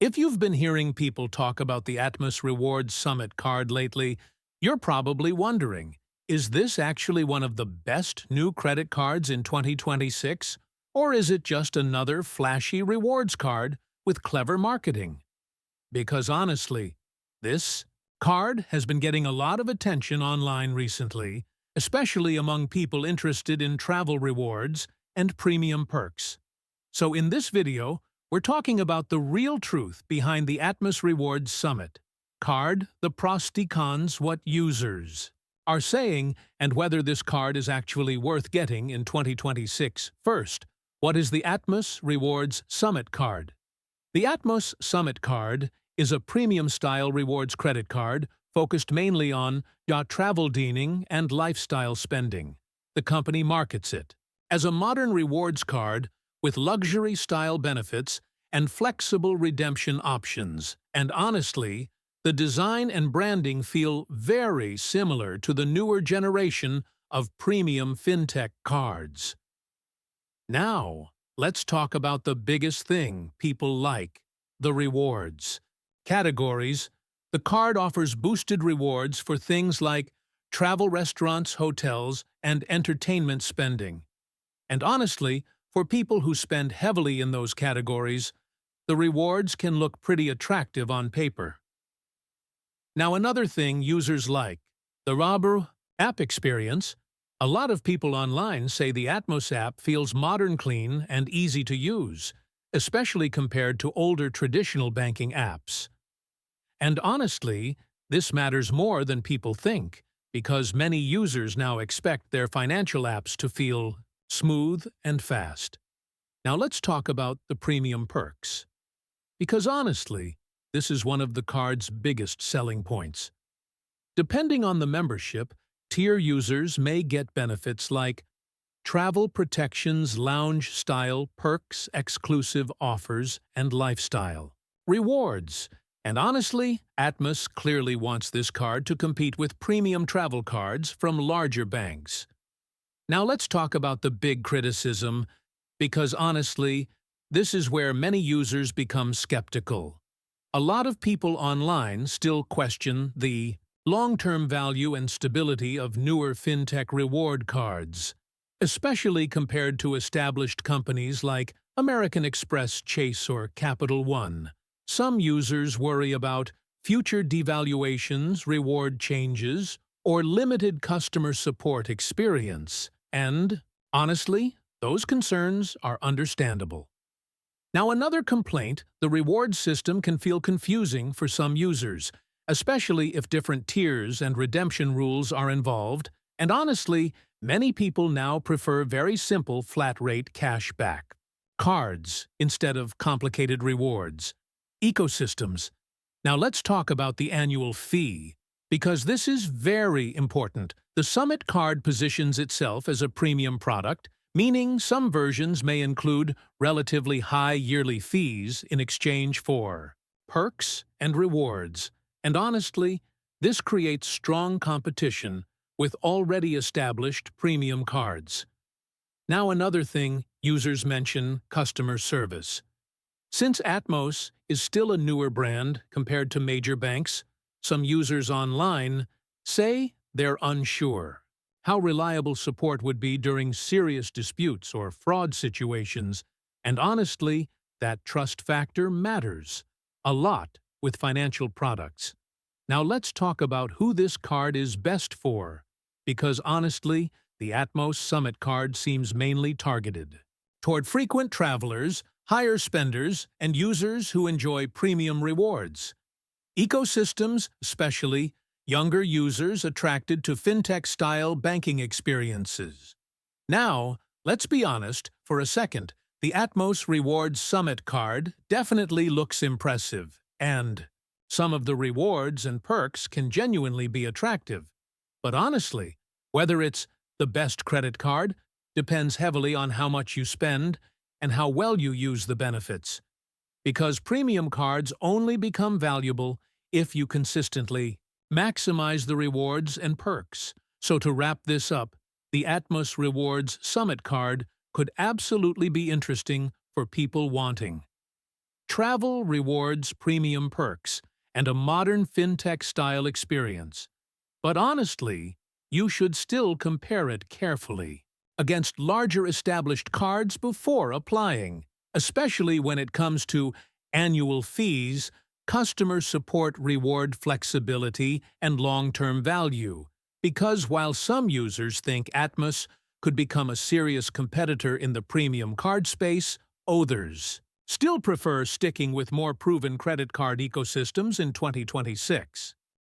If you've been hearing people talk about the Atmos Rewards Summit Card lately, you're probably wondering, is this actually one of the best new credit cards in 2026? Or is it just another flashy rewards card with clever marketing? Because honestly, this card has been getting a lot of attention online recently, especially among people interested in travel rewards and premium perks. So in this video, we're talking about the real truth behind the Atmos Rewards Summit Card, the pros and cons, what users are saying, and whether this card is actually worth getting in 2026. First, what is the Atmos Rewards Summit Card? The Atmos Summit Card is a premium-style rewards credit card focused mainly on travel dining and lifestyle spending. The company markets it as a modern rewards card with luxury-style benefits and flexible redemption options. And honestly, the design and branding feel very similar to the newer generation of premium fintech cards. Now, let's talk about the biggest thing people like: the rewards. Categories: the card offers boosted rewards for things like travel, restaurants, hotels, and entertainment spending. And honestly, for people who spend heavily in those categories, the rewards can look pretty attractive on paper. Now, another thing users like: the Rabu app experience. A lot of people online say the Atmos app feels modern, clean, and easy to use, especially compared to older traditional banking apps. And honestly, this matters more than people think, because many users now expect their financial apps to feel smooth and fast. Now let's talk about the premium perks. Because honestly, this is one of the card's biggest selling points. Depending on the membership, tier users may get benefits like travel protections, lounge-style perks, exclusive offers, and lifestyle rewards. And honestly, Atmos clearly wants this card to compete with premium travel cards from larger banks. Now let's talk about the big criticism, because honestly, this is where many users become skeptical. A lot of people online still question the long-term value and stability of newer fintech reward cards, especially compared to established companies like American Express, Chase, or Capital One. Some users worry about future devaluations, reward changes, or limited customer support experience. And, honestly, those concerns are understandable. Now, another complaint: the reward system can feel confusing for some users, especially if different tiers and redemption rules are involved. And honestly, many people now prefer very simple flat-rate cashback cards instead of complicated rewards ecosystems. Now let's talk about the annual fee, because this is very important. The Summit Card positions itself as a premium product, meaning some versions may include relatively high yearly fees in exchange for perks and rewards. And honestly, this creates strong competition with already established premium cards. Now another thing users mention: customer service. Since Atmos is still a newer brand compared to major banks, some users online say they're unsure how reliable support would be during serious disputes or fraud situations. And honestly, that trust factor matters a lot with financial products. Now let's talk about who this card is best for, because honestly, the Atmos Summit Card seems mainly targeted toward frequent travelers, higher spenders, and users who enjoy premium rewards ecosystems, especially younger users attracted to fintech-style banking experiences. Now, let's be honest for a second. The Atmos Rewards Summit Card definitely looks impressive, and some of the rewards and perks can genuinely be attractive. But honestly, whether it's the best credit card depends heavily on how much you spend and how well you use the benefits. Because premium cards only become valuable if you consistently maximize the rewards and perks. So to wrap this up, the Atmos Rewards Summit Card could absolutely be interesting for people wanting travel rewards premium perks and a modern fintech-style experience. But honestly, you should still compare it carefully against larger established cards before applying, especially when it comes to annual fees, customer support reward flexibility, and long-term value. Because while some users think Atmos could become a serious competitor in the premium card space, others still prefer sticking with more proven credit card ecosystems in 2026.